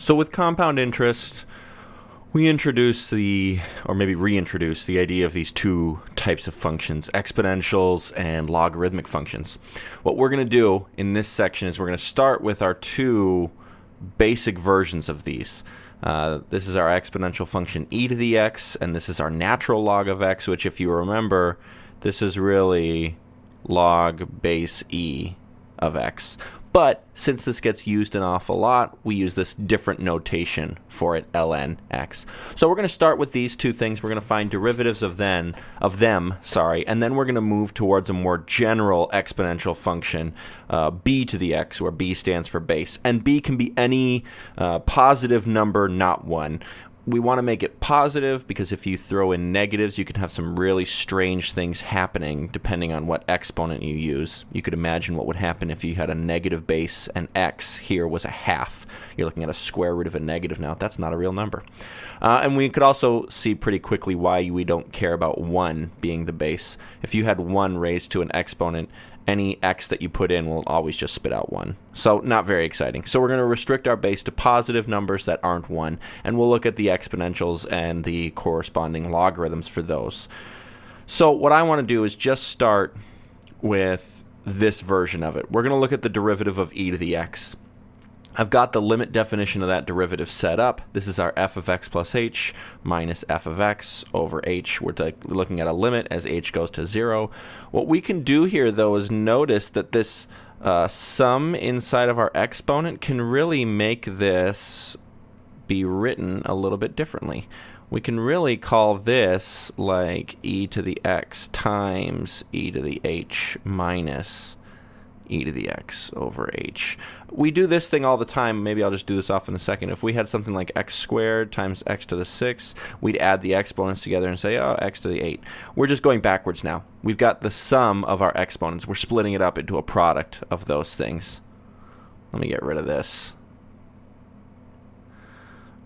So with compound interest, we introduce or maybe reintroduce the idea of these two types of functions, exponentials and logarithmic functions. What we're going to do in this section is we're going to start with our two basic versions of these. This is our exponential function e to the x, and this is our natural log of x, which if you remember, this is really log base e of x. But since this gets used an awful lot, we use this different notation for it, ln x. So we're going to start with these two things. We're going to find derivatives of them, and then we're going to move towards a more general exponential function, b to the x, where b stands for base. And b can be any positive number, not 1. We want to make it positive because if you throw in negatives, you can have some really strange things happening depending on what exponent you use. You could imagine what would happen if you had a negative base and x here was a half. You're looking at a square root of a negative now. That's not a real number. And we could also see pretty quickly why we don't care about 1 being the base. If you had 1 raised to an exponent, any x that you put in will always just spit out 1. So not very exciting. So we're going to restrict our base to positive numbers that aren't 1, and we'll look at the exponentials and the corresponding logarithms for those. So what I want to do is just start with this version of it. We're going to look at the derivative of e to the x. I've got the limit definition of that derivative set up. This is our f of x plus h minus f of x over h. We're looking at a limit as h goes to 0. What we can do here, though, is notice that this sum inside of our exponent can really make this be written a little bit differently. We can really call this like e to the x times e to the h minus e to the x over h. We do this thing all the time. Maybe I'll just do this off in a second. If we had something like x squared times x to the 6, we'd add the exponents together and say, oh, x to the 8. We're just going backwards now. We've got the sum of our exponents. We're splitting it up into a product of those things. Let me get rid of this.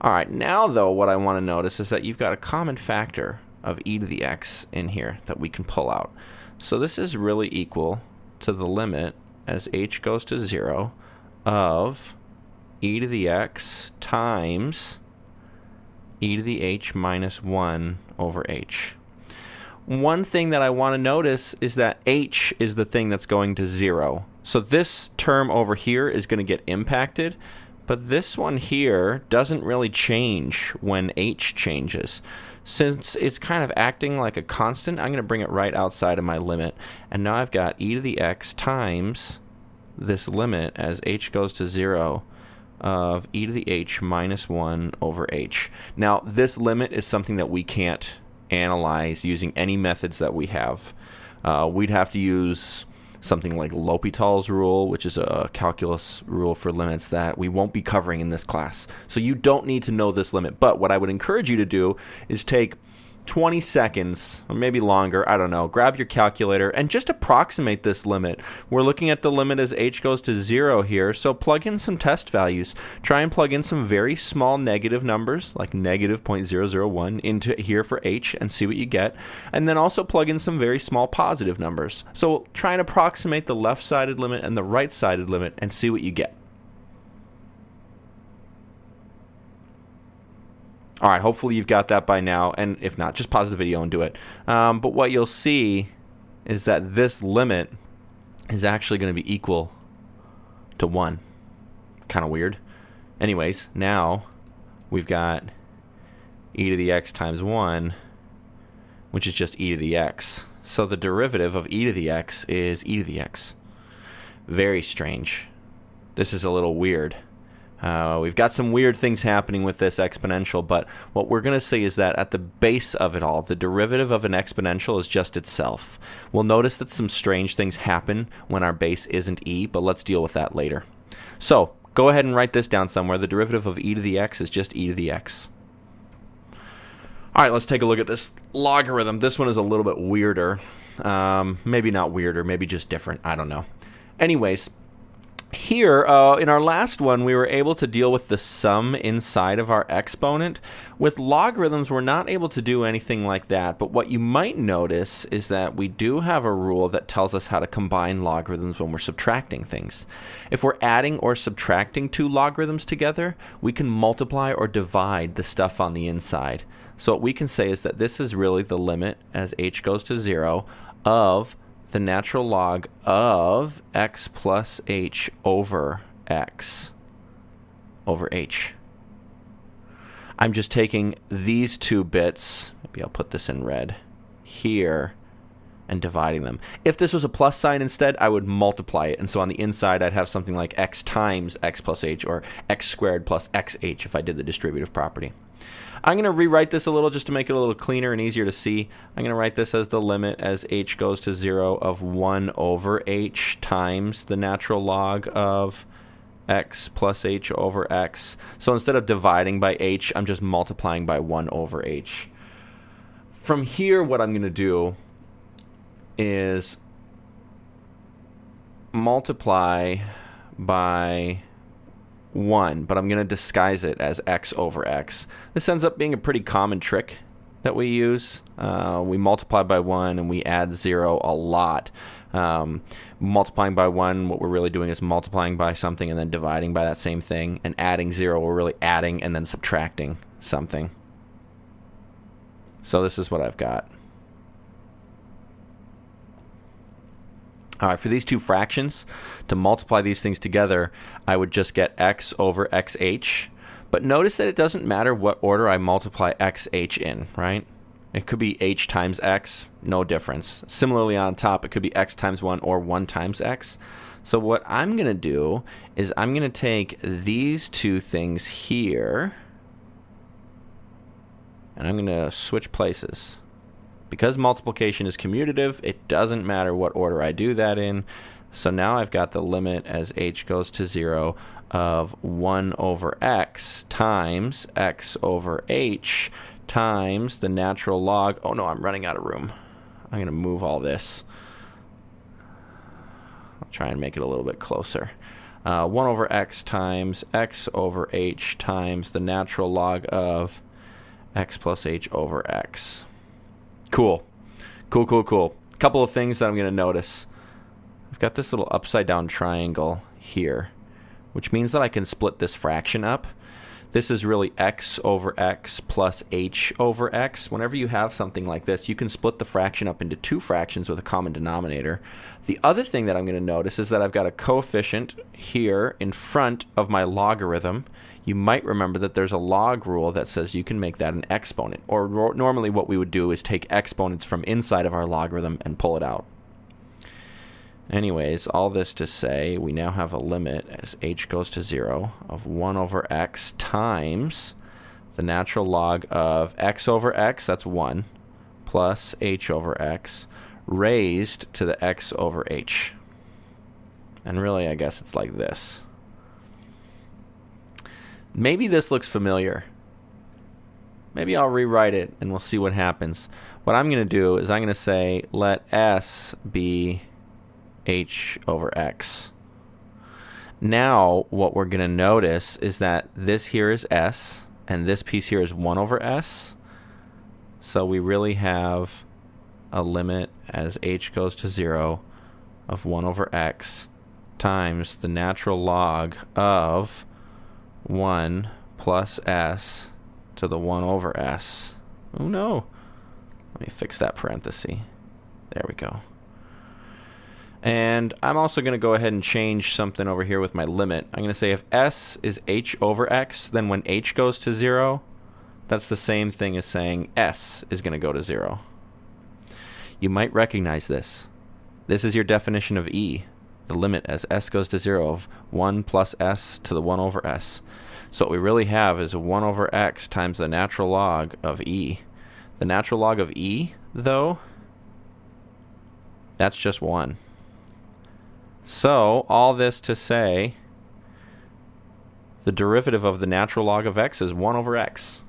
All right, now though, what I want to notice is that you've got a common factor of e to the x in here that we can pull out. So this is really equal to the limit as h goes to 0 of e to the x times e to the h minus 1 over h. One thing that I want to notice is that h is the thing that's going to 0. So this term over here is going to get impacted, but this one here doesn't really change when h changes. Since it's kind of acting like a constant, I'm going to bring it right outside of my limit. And now I've got e to the x times this limit as h goes to 0 of e to the h minus 1 over h. Now, this limit is something that we can't analyze using any methods that we have. We'd have to use something like L'Hopital's rule, which is a calculus rule for limits that we won't be covering in this class. So you don't need to know this limit. But what I would encourage you to do is take 20 seconds, or maybe longer, I don't know, grab your calculator and just approximate this limit. We're looking at the limit as h goes to 0 here, so plug in some test values. Try and plug in some very small negative numbers, like negative 0.001, into here for h and see what you get. And then also plug in some very small positive numbers. So try and approximate the left-sided limit and the right-sided limit and see what you get. All right, hopefully you've got that by now, and if not, just pause the video and do it. But what you'll see is that this limit is actually going to be equal to 1. Kind of weird. Anyways, now we've got e to the x times 1, which is just e to the x. So the derivative of e to the x is e to the x. Very strange. This is a little weird. We've got some weird things happening with this exponential, but what we're going to see is that at the base of it all, the derivative of an exponential is just itself. We'll notice that some strange things happen when our base isn't e, but let's deal with that later. So go ahead and write this down somewhere. The derivative of e to the x is just e to the x. All right, let's take a look at this logarithm. This one is a little bit weirder. Maybe not weirder, maybe just different. I don't know. Anyways, Here, in our last one, we were able to deal with the sum inside of our exponent. With logarithms, we're not able to do anything like that, but what you might notice is that we do have a rule that tells us how to combine logarithms when we're subtracting things. If we're adding or subtracting two logarithms together, we can multiply or divide the stuff on the inside. So what we can say is that this is really the limit as h goes to 0 of the natural log of x plus h over x over h. I'm just taking these two bits, maybe I'll put this in red, here, and dividing them. If this was a plus sign instead, I would multiply it. And so on the inside, I'd have something like x times x plus h, or x squared plus xh if I did the distributive property. I'm going to rewrite this a little just to make it a little cleaner and easier to see. I'm going to write this as the limit as h goes to 0 of 1 over h times the natural log of x plus h over x. So instead of dividing by h, I'm just multiplying by 1 over h. From here, what I'm going to do is multiply by 1, but I'm going to disguise it as x over x. This ends up being a pretty common trick that we use. We multiply by 1 and we add 0 a lot. Multiplying by 1, what we're really doing is multiplying by something and then dividing by that same thing. And adding 0, we're really adding and then subtracting something. So this is what I've got. All right, for these two fractions, to multiply these things together, I would just get x over xh. But notice that it doesn't matter what order I multiply xh in, right? It could be h times x, no difference. Similarly on top, it could be x times 1 or 1 times x. So what I'm going to do is I'm going to take these two things here, and I'm going to switch places. Because multiplication is commutative, it doesn't matter what order I do that in. So now I've got the limit as h goes to 0 of 1 over x times x over h times the natural log. Oh no, I'm running out of room. I'm going to move all this. I'll try and make it a little bit closer. 1 over x times x over h times the natural log of x plus h over x. Cool. Couple of things that I'm going to notice. I've got this little upside down triangle here, which means that I can split this fraction up. This is really x over x plus h over x. Whenever you have something like this, you can split the fraction up into two fractions with a common denominator. The other thing that I'm going to notice is that I've got a coefficient here in front of my logarithm. You might remember that there's a log rule that says you can make that an exponent. Or normally what we would do is take exponents from inside of our logarithm and pull it out. Anyways, all this to say, we now have a limit as h goes to 0 of 1 over x times the natural log of x over x, that's 1, plus h over x, raised to the x over h. And really, I guess it's like this. Maybe this looks familiar. Maybe I'll rewrite it and we'll see what happens. What I'm going to do is I'm going to say let s be h over x. Now what we're going to notice is that this here is s and this piece here is 1 over s. So we really have a limit as h goes to 0 of 1 over x times the natural log of 1 plus s to the 1 over s. Oh no. Let me fix that parenthesis. There we go. And I'm also going to go ahead and change something over here with my limit. I'm going to say if s is h over x, then when h goes to 0, that's the same thing as saying s is going to go to 0. You might recognize this. This is your definition of e, the limit as s goes to 0 of 1 plus s to the 1 over s. So what we really have is 1 over x times the natural log of e. The natural log of e, though, that's just 1. So all this to say, the derivative of the natural log of x is 1 over x.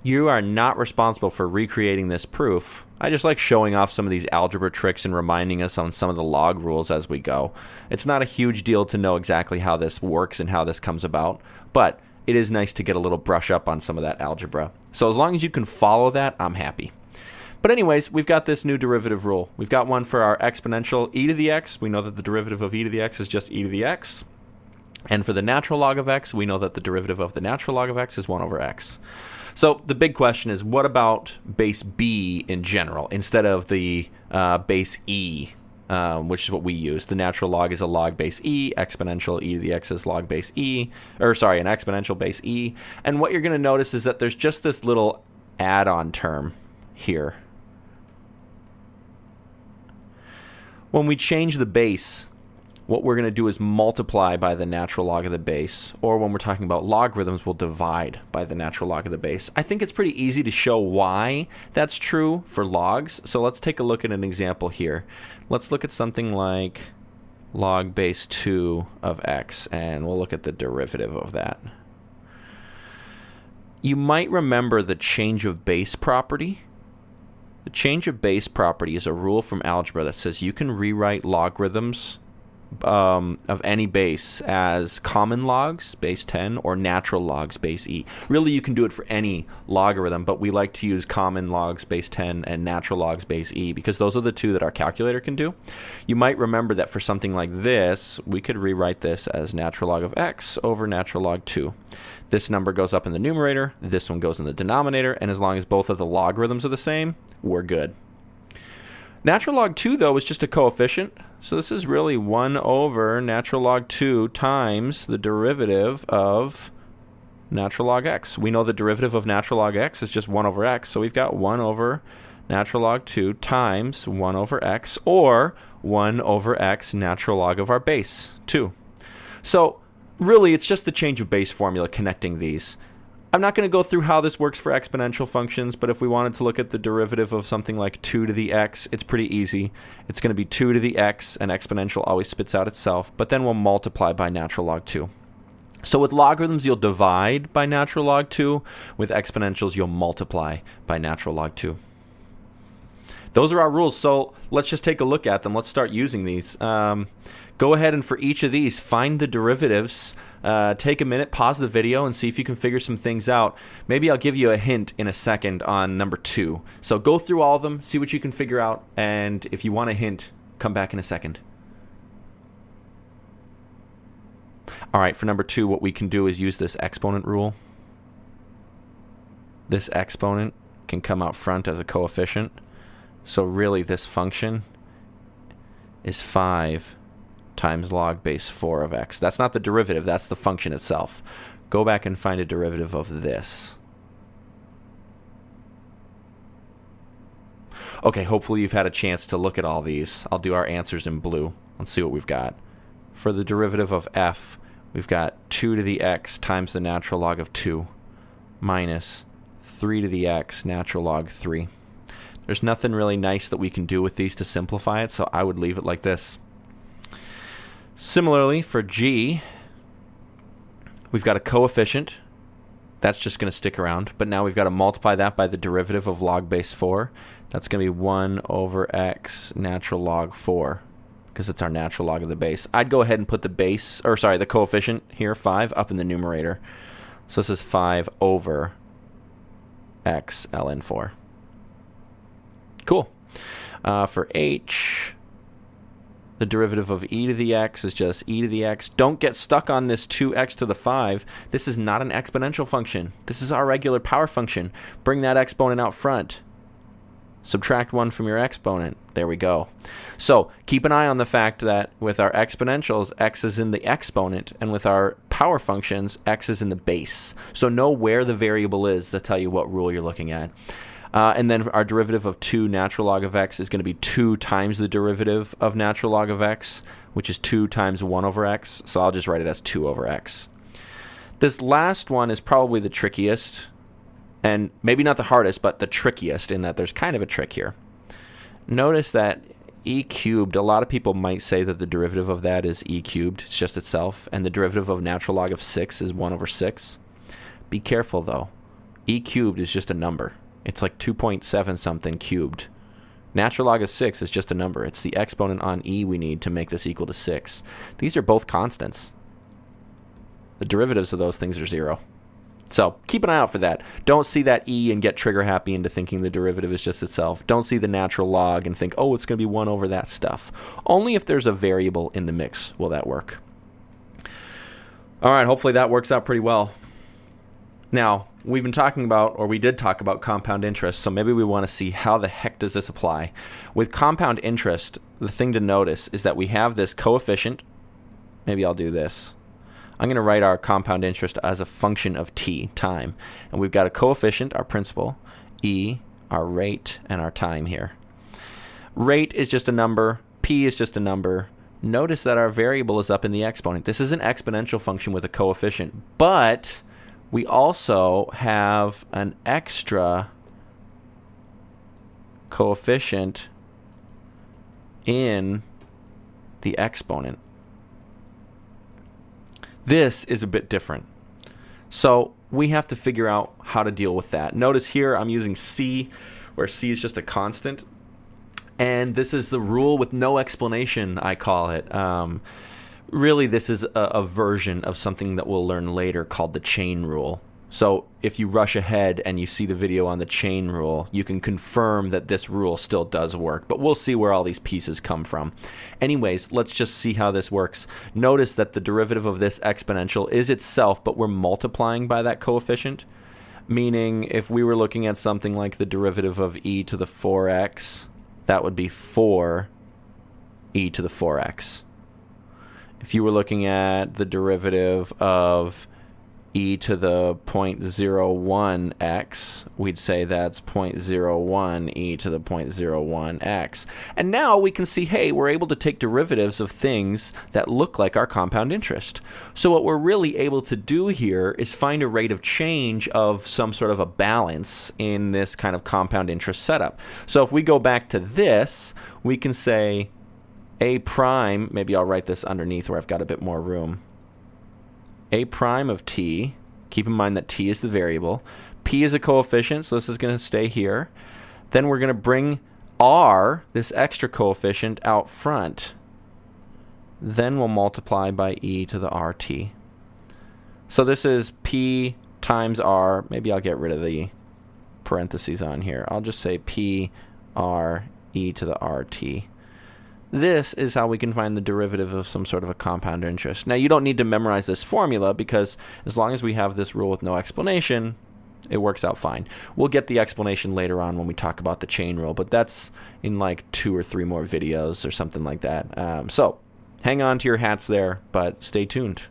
You are not responsible for recreating this proof. I just like showing off some of these algebra tricks and reminding us on some of the log rules as we go. It's not a huge deal to know exactly how this works and how this comes about, but it is nice to get a little brush up on some of that algebra. So as long as you can follow that, I'm happy. But anyways, we've got this new derivative rule. We've got one for our exponential e to the x. We know that the derivative of e to the x is just e to the x. And for the natural log of x, we know that the derivative of the natural log of x is 1 over x. So the big question is, what about base b in general instead of the base e, which is what we use? The natural log is a log base e, exponential e to the x is log base e, an exponential base e. And what you're going to notice is that there's just this little add-on term here. When we change the base, what we're going to do is multiply by the natural log of the base, or when we're talking about logarithms, we'll divide by the natural log of the base. I think it's pretty easy to show why that's true for logs, so let's take a look at an example here. Let's look at something like log base 2 of x, and we'll look at the derivative of that. You might remember the change of base property. The change of base property is a rule from algebra that says you can rewrite logarithms of any base as common logs, base 10, or natural logs, base e. Really, you can do it for any logarithm, but we like to use common logs, base 10, and natural logs, base e, because those are the two that our calculator can do. You might remember that for something like this, we could rewrite this as natural log of x over natural log 2. This number goes up in the numerator, this one goes in the denominator, and as long as both of the logarithms are the same, we're good. Natural log 2, though, is just a coefficient. So this is really 1 over natural log 2 times the derivative of natural log x. We know the derivative of natural log x is just 1 over x. So we've got 1 over natural log 2 times 1 over x, or 1 over x natural log of our base, 2. So really, it's just the change of base formula connecting these. I'm not going to go through how this works for exponential functions, but if we wanted to look at the derivative of something like 2 to the x, it's pretty easy. It's going to be 2 to the x, and exponential always spits out itself, but then we'll multiply by natural log 2. So with logarithms, you'll divide by natural log 2. With exponentials, you'll multiply by natural log 2. Those are our rules, so let's just take a look at them. Let's start using these. Go ahead and for each of these, find the derivatives. Take a minute, pause the video, and see if you can figure some things out. Maybe I'll give you a hint in a second on number 2. So go through all of them, see what you can figure out, and if you want a hint, come back in a second. All right, for number 2, what we can do is use this exponent rule. This exponent can come out front as a coefficient. So really, this function is 5 times log base 4 of x. That's not the derivative, that's the function itself. Go back and find a derivative of this. Okay, hopefully you've had a chance to look at all these. I'll do our answers in blue. Let's see what we've got. For the derivative of f, we've got 2 to the x times the natural log of 2 minus 3 to the x natural log 3. There's nothing really nice that we can do with these to simplify it, so I would leave it like this. Similarly, for g, we've got a coefficient. That's just going to stick around, but now we've got to multiply that by the derivative of log base 4. That's going to be 1 over x natural log 4, because it's our natural log of the base. I'd go ahead and put the coefficient here, 5, up in the numerator. So this is 5 over x ln 4. Cool. For h, the derivative of e to the x is just e to the x. Don't get stuck on this 2x to the 5. This is not an exponential function. This is our regular power function. Bring that exponent out front. Subtract 1 from your exponent. There we go. So keep an eye on the fact that with our exponentials, x is in the exponent, and with our power functions, x is in the base. So know where the variable is to tell you what rule you're looking at. And then our derivative of 2 natural log of x is going to be 2 times the derivative of natural log of x, which is 2 times 1 over x. So I'll just write it as 2 over x. This last one is probably the trickiest, and maybe not the hardest, but the trickiest, in that there's kind of a trick here. Notice that e cubed, a lot of people might say that the derivative of that is e cubed. It's just itself. And the derivative of natural log of 6 is 1 over 6. Be careful, though. e cubed is just a number. It's like 2.7 something cubed. Natural log of 6 is just a number. It's the exponent on e we need to make this equal to 6. These are both constants. The derivatives of those things are 0. So keep an eye out for that. Don't see that e and get trigger happy into thinking the derivative is just itself. Don't see the natural log and think, oh, it's going to be 1 over that stuff. Only if there's a variable in the mix will that work. All right, hopefully that works out pretty well. Now, we've been talking about, or we did talk about compound interest, so maybe we want to see how the heck does this apply. With compound interest, the thing to notice is that we have this coefficient. Maybe I'll do this. I'm going to write our compound interest as a function of t, time. And we've got a coefficient, our principal, e, our rate, and our time here. Rate is just a number. P is just a number. Notice that our variable is up in the exponent. This is an exponential function with a coefficient, but we also have an extra coefficient in the exponent. This is a bit different. So we have to figure out how to deal with that. Notice here I'm using c, where c is just a constant. And this is the rule with no explanation, I call it. Really, this is a version of something that we'll learn later called the chain rule. So if you rush ahead and you see the video on the chain rule, you can confirm that this rule still does work. But we'll see where all these pieces come from. Anyways, let's just see how this works. Notice that the derivative of this exponential is itself, but we're multiplying by that coefficient. Meaning, if we were looking at something like the derivative of e to the 4x, that would be 4 e to the 4x. If you were looking at the derivative of e to the 0.01x, we'd say that's 0.01 e to the 0.01x. And now we can see, hey, we're able to take derivatives of things that look like our compound interest. So what we're really able to do here is find a rate of change of some sort of a balance in this kind of compound interest setup. So if we go back to this, we can say a prime, maybe I'll write this underneath where I've got a bit more room. A prime of t, keep in mind that t is the variable, p is a coefficient, so this is going to stay here. Then we're going to bring r, this extra coefficient, out front. Then we'll multiply by e to the rt. So this is p times r. Maybe I'll get rid of the parentheses on here. I'll just say p r e to the rt. This is how we can find the derivative of some sort of a compound interest. Now, you don't need to memorize this formula because as long as we have this rule with no explanation, it works out fine. We'll get the explanation later on when we talk about the chain rule, but that's in like 2 or 3 more videos or something like that. So hang on to your hats there, but stay tuned.